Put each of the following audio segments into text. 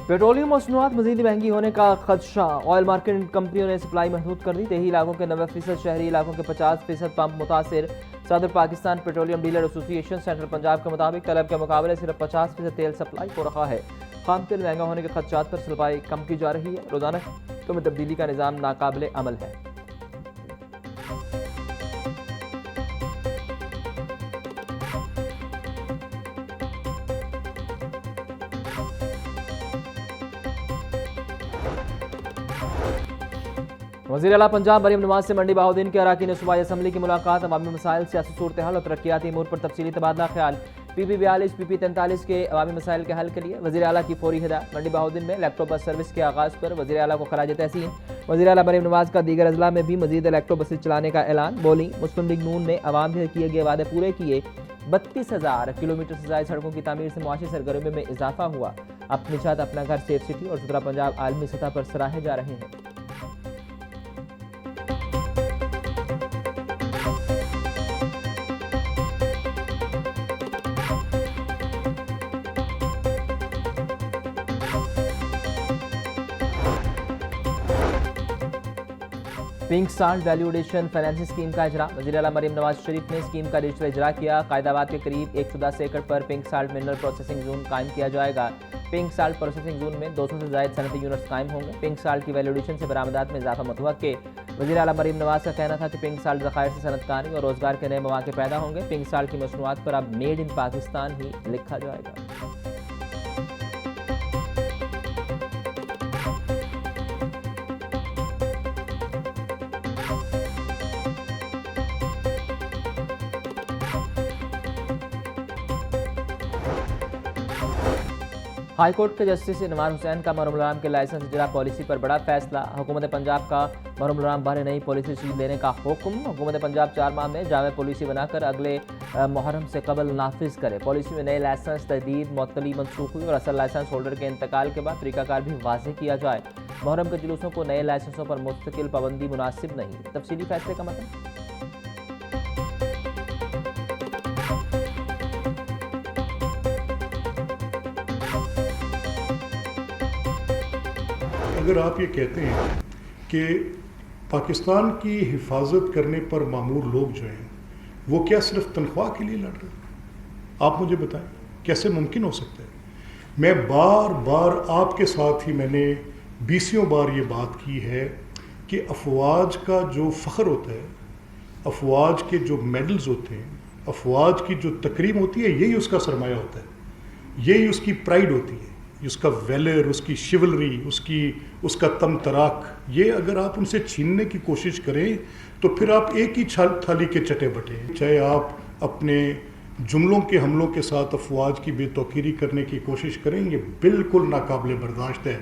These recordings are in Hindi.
पेट्रोलियम मसनूआत मजीद महंगी होने का खदशा। ऑयल मार्केटिंग कंपनियों ने सप्लाई महदूद कर दी। देही इलाकों के 90%, शहरी इलाकों के 50% पंप मुतासिर। सदर Pakistan petroleum dealer association central Punjab के मुताबिक तलब के मुकाबले सिर्फ 50% तेल सप्लाई हो रहा है। खाम तेल महंगा होने के खदशात पर सप्लाई कम की जा रही है। रोजाना में तब्दीली का निज़ाम नाकाबिले अमल है। वज़ीर आला पंजाब मरीम नवाज से मंडी बहाउद्दीन के अराकीन सूबाई असम्बली की मुलाकात। अवामी मसाइल, सियासी सूरत हाल और तरक्याती अमूर पर तफसीली तबादला ख्याल। PP 42 PP 43 के अवामी मसाइल के हल के लिए वज़ीर आला की फौरी हिदायत। मंडी बहाउद्दीन में इलेक्ट्रो बस सर्विस के आगाज़ पर वज़ीर आला को खराज तहसीन। वज़ीर आला मरीम नवाज का दीगर अजला में भी मजीद इलेक्ट्रो बसेज चलाने का ऐलान। बोली, मुस्लिम लीग नून ने अवाम से किए गए वादे पूरे किए। 32,000 किलोमीटर से ज़ायद सड़कों की तामीर से मुआशी सरगर्मियों में इजाफा हुआ। अपनी छत अपना घर सेफ सिटी और सुथरा पंजाब आलमी सतह पर सराहे जा रहे हैं। Pink salt valuation financing scheme का इजरा। वज़ीर आला मरीम नवाज शरीफ ने स्कीम का डिजिटल इजरा किया। कायदाबाद के करीब 110 एकड़ पर pink salt mineral processing zone कायम किया जाएगा। पिंक साल्ट प्रोसेसिंग जोन में 200 से ज़ायद सनती यूनिट्स कायम होंगे। पिंक साल्ट की वैल्यूएशन से बरामदात में इजाफा मुतवक्के। वज़ीर आला मरीम नवाज का कहना था कि पिंक साल्ट ज़खायर से सनतकारी और रोजगार के नए मौके पैदा होंगे। पिंक साल्ट की मसनूआत पर अब मेड इन पाकिस्तान ही लिखा जाएगा। हाईकोर्ट के जस्टिस इनवार हुसैन का मरहम के लाइसेंस इजरा पॉलिसी पर बड़ा फैसला। हुकूमत पंजाब का मरहम बारे नई पॉलिसी शीट लेने का हुक्म। हुकूमत पंजाब 4 माह में जामे पॉलिसी बनाकर अगले मुहर्रम से कबल नाफिज करे। पॉलिसी में नए लाइसेंस तजदीद मुअत्तली मनसूख हुई और असल लाइसेंस होल्डर के इंतकाल के बाद तरीकाकार भी वाज़ेह किया जाए। मुहर्रम के जुलूसों को नए लाइसेंसों पर मुस्तकिल पाबंदी मुनासिब नहीं। तफसीली फैसले का मतलब। अगर आप ये कहते हैं कि पाकिस्तान की हिफाजत करने पर मामूर लोग जो हैं वो क्या सिर्फ तनख्वाह के लिए लड़ रहे हैं? आप मुझे बताएं, कैसे मुमकिन हो सकता है? मैं बार बार आपके साथ ही मैंने 20 बार ये बात की है कि अफवाज का जो फ़ख्र होता है, अफवाज के जो मेडल्स होते हैं, अफवाज की जो तकरीम होती है, यही उसका सरमाया होता है, यही उसकी प्राइड होती है, उसका वेलर, उसकी शिवलरी, उसका तमतराक। ये अगर आप उनसे छीनने की कोशिश करें तो फिर आप एक ही थाली के चटे बटे। चाहे आप अपने जुमलों के हमलों के साथ अफवाज की बेतौकीरी करने की कोशिश करें, ये बिल्कुल नाकाबिले बर्दाश्त है।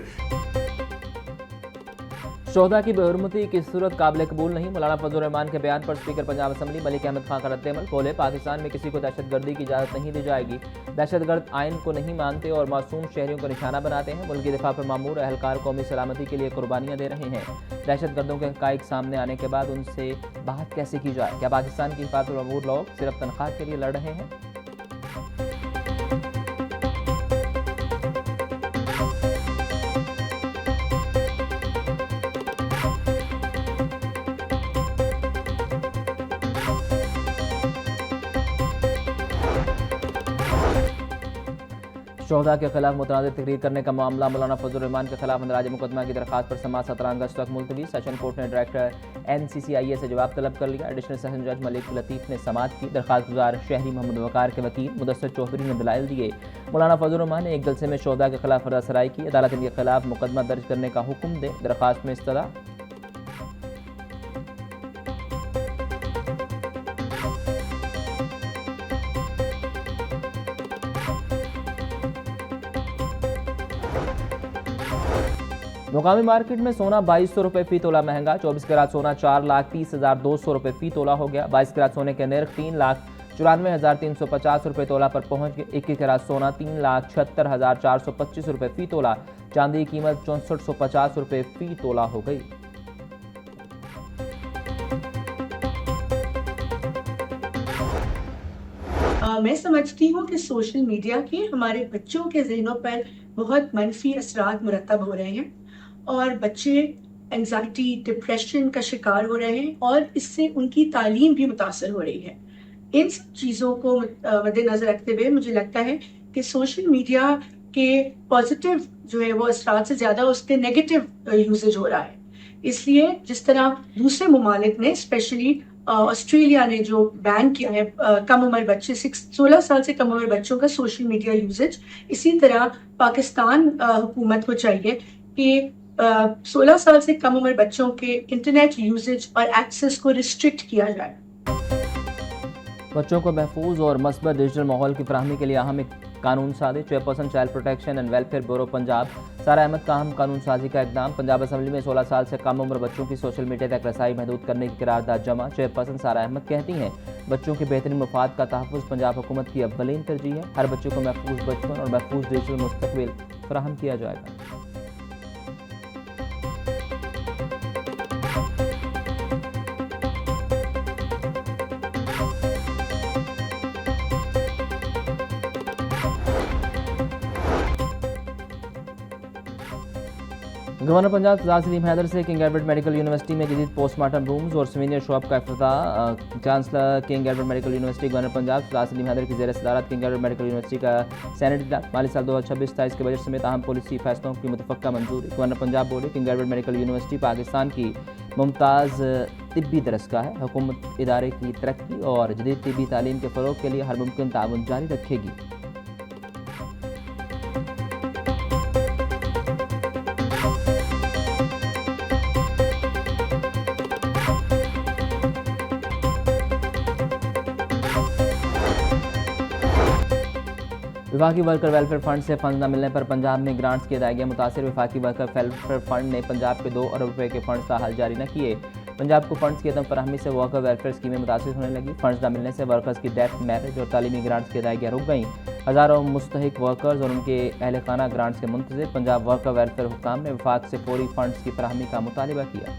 शोहदा की बेहुरमती की सूरत काबिल कबूल नहीं। मौलाना फजल रहमान के बयान पर स्पीकर पंजाब असम्बली मलिक अहमद खान का रद्द-ए-अमल। बोले, पाकिस्तान में किसी को दहशतगर्दी की इजाज़त नहीं दी जाएगी। दहशतगर्द आइन को नहीं मानते और मासूम शहरियों को निशाना बनाते हैं। मुल्क की दिफा पर मामूर एहलकार कौमी सलामती के लिए कुर्बानियाँ दे रहे हैं। दहशतगर्दों के हक़ाइक़ सामने आने के बाद उनसे बात कैसे की जाए? क्या पाकिस्तान की हिफाजत पर मामूर लोग सिर्फ तनख्वाह के लिए लड़ रहे हैं? शोहदा के खिलाफ मुतनाज़िर तकरीर करने का मामला। मौलाना फजल रहमान के खिलाफ अंदराज मुकदमा की दरखास्त पर समाअत 17 अगस्त तक मुलतवी। सेशन कोर्ट ने डायरेक्टर NCCIA से जवाब तलब कर लिया। एडिशनल सेशन जज मलिक लतीफ़ ने समाअत की। दरखास्त गुजार शहरी मोहम्मद वकार के वकील मुदस्सर चौधरी ने दलाइल दिए। मौलाना फजल रहमान ने एक जलसे में शोहदा के खिलाफ फर्दासराई की। अदालत इनके खिलाफ मुकदमा दर्ज करने का हुक्म दे। दरखास्त में इस्तदा मुकामी मार्केट में सोना 2200 रुपये फ़ी तोला महंगा। 24 कैरात सोना 4,30,200 रुपये फ़ी तोला हो गया। 22 कैरात सोने के नर्ख 3,94,350 रुपये तोला पर पहुंच गए। 21 कैरात सोना 3,76,425 रुपये फ़ी तोला। चांदी की कीमत 6450 रुपये फ़ी तोला हो गई। मैं समझती हूँ कि सोशल मीडिया की हमारे बच्चों के जहनों पर बहुत मनफी असरात मुरतब हो रहे हैं और बच्चे एंजाइटी, डिप्रेशन का शिकार हो रहे हैं और इससे उनकी तालीम भी मुतासर हो रही है। इन सब चीज़ों को मद्देनज़र रखते हुए मुझे लगता है कि सोशल मीडिया के पॉजिटिव जो है वो असरात से ज़्यादा उसके नेगेटिव यूसेज हो रहा है। इसलिए जिस तरह दूसरे ममालिक ने स्पेशली ऑस्ट्रेलिया ने जो बैन किया है कम उम्र बच्चे 16 साल से कम उम्र बच्चों का सोशल मीडिया यूसेज, इसी तरह पाकिस्तान हुकूमत को चाहिए कि 16 साल से कम उम्र बच्चों के इंटरनेट यूसेज और एक्सेस को रिस्ट्रिक्ट किया जाए। बच्चों को महफूज और मस्बत डिजिटल माहौल की फराहमी के लिए अहम एक कानून साजी। Chairperson child protection and welfare bureau Punjab सारा अहमद का अहम कानून साजी का इकदाम। पंजाब असम्बली में 16 साल से कम उम्र बच्चों की सोशल मीडिया तक रसाई महदूद करने की करारदाद जमा। चेयरपर्सन सारा अहमद कहती हैं, बच्चों के बेहतरीन मफाद का तहफ़्फ़ुज़ पंजाब हुकूमत की अव्वलीन तरजीह है। हर बच्चे को महफूज बचपन और महफूज डिजिटल मुस्तक़बिल फराहम किया जाएगा। गवर्नर पंजाब सलाह सलीम हैदर से किंग एडवर्ड मेडिकल यूनिवर्सिटी में जदीद पोस्टमार्टम रूम्स और सीनियर शॉप का इफ्तिताह। Chancellor King Edward Medical University governor Punjab सलाह सलीम हैदर की ज़ेर सदारत किंग एडवर्ड मेडिकल यूनिवर्सिटी का सैनेट इजलास। माली साल 2026-27 के बजट समेत अहम पॉलिसी फैसलों की मुतफ़क्का मंजूरी। गवर्नर पंजाब बोले, king Edward Medical university Pakistan की मुमताज़ तिब्बी दरसगाह है। हुकूमत इदारे की तरक्की और जदीद तिब्बी तालीम के फ़रोग़ के लिए हर मुमकिन ताउन जारी रखेगी। विफाकी वर्कर वेलफेयर फंड से फंड न मिलने पर पंजाब में ग्रांट्स की अदायगियां मुतासिर। विफाकी वर्कर वेलफेयर फंड ने पंजाब के 2 अरब रुपए के फंड्स ताहाल जारी न किए। पंजाब को फंड्स की अदम फराहमी से वर्कर वेलफेयर स्कीमें मुतासिर होने लगी। फंड्स न मिलने से वर्कर्स की डेथ, मैरिज और तालीमी ग्रांट्स की अदायगियां रुक गईं। हज़ारों मुस्तहिक वर्कर्स और उनके अहल खाना ग्रांट्स के मुंतज़िर। पंजाब वर्कर वेलफेयर हुकाम ने विफाक से फौरी फंड्स की फराहमी का मुतालिबा किया।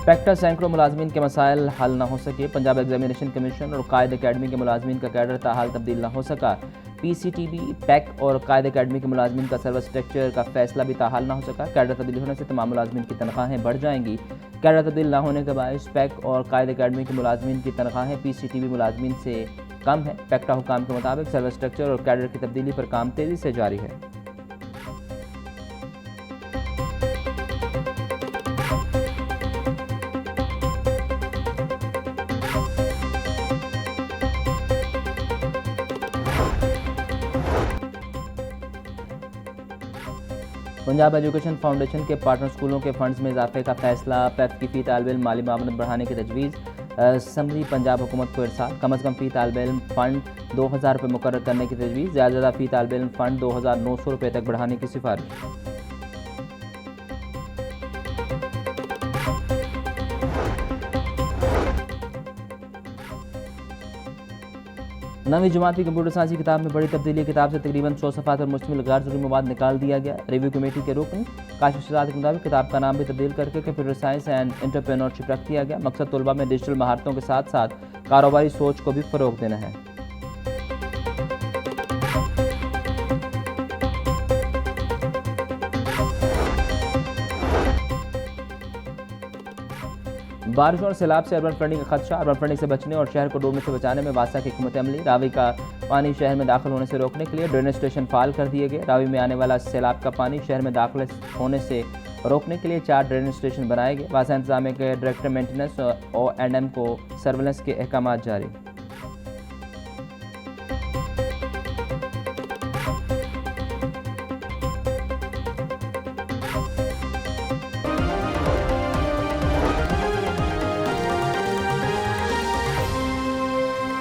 फैक्टर सैकड़ों मुलाजमीन के मसाइल हल न हो सके। पंजाब एग्जामिनेशन कमीशन और कायद अकेडमी के मुलाजमीन का कैडर ताहाल तब्दील न हो सका। PCTB, पैक और कायद अकेडमी के मुलाजमीन का सर्विस स्ट्रक्चर का फैसला भी ताहाल न हो सका। कैडर तब्दील होने से तमाम मुलाजमीन की तनख्वाहें बढ़ जाएंगी। कैडर तब्दील न होने के बायस पैक और कायद अकेडमी के मुलाजमीन की तनख्वाहें PCTB मुलाजमीन से कम है। पैक्टा हुकाम के मुताबिक सर्विस स्ट्रक्चर और कैडर की तब्दीली पर काम तेज़ी से जारी है। पंजाब एजुकेशन फाउंडेशन के पार्टनर स्कूलों के फंड्स में इजाफे का फैसला। पैफ की फ़ी तालिब इल्म माली मामनत बढ़ाने की तजवीज़। असम्बली पंजाब हुकूमत को इरसाल। कम अज़ कम फ़ी तालिब इल्म फ़ंड 2000 रुपये मुकर्रर करने की तजवीज़। ज़्यादा से ज़्यादा फ़ी तालिब इल्म फ़ंड 2900 रुपये तक बढ़ाने की सिफारिश। नवीं जमात की कंप्यूटर साइंस की किताब में बड़ी तब्दीली। किताब से तकरीबन 100 सफ़ात और मुश्तमिल गैर ज़रूरी मवाद निकाल दिया गया। रिव्यू कमेटी के रुकन काशिफ शहजाद के मुताबिक किताब का नाम भी तब्दील करके कंप्यूटर साइंस एंड एंटरप्रेन्योरशिप रख दिया गया। मकसद तलबा में डिजिटल महारतों के साथ साथ कारोबारी सोच को भी फ़रोग़ देना है। बारिश और सैलाब से अर्बन फ्लडिंग का खदशा। अर्बन फ्लडिंग से बचने और शहर को डूबने से बचाने में वासा की हुकूमत अमली। रावी का पानी शहर में दाखिल होने से रोकने के लिए ड्रेनेज स्टेशन फाल कर दिए गए। रावी में आने वाला सैलाब का पानी शहर में दाखिल होने से रोकने के लिए 4 ड्रेनेज स्टेशन बनाए गए। वासा इंतजाम के डायरेक्टर मेंटेनेंस और NM को सर्वेलेंस के अहकाम जारी।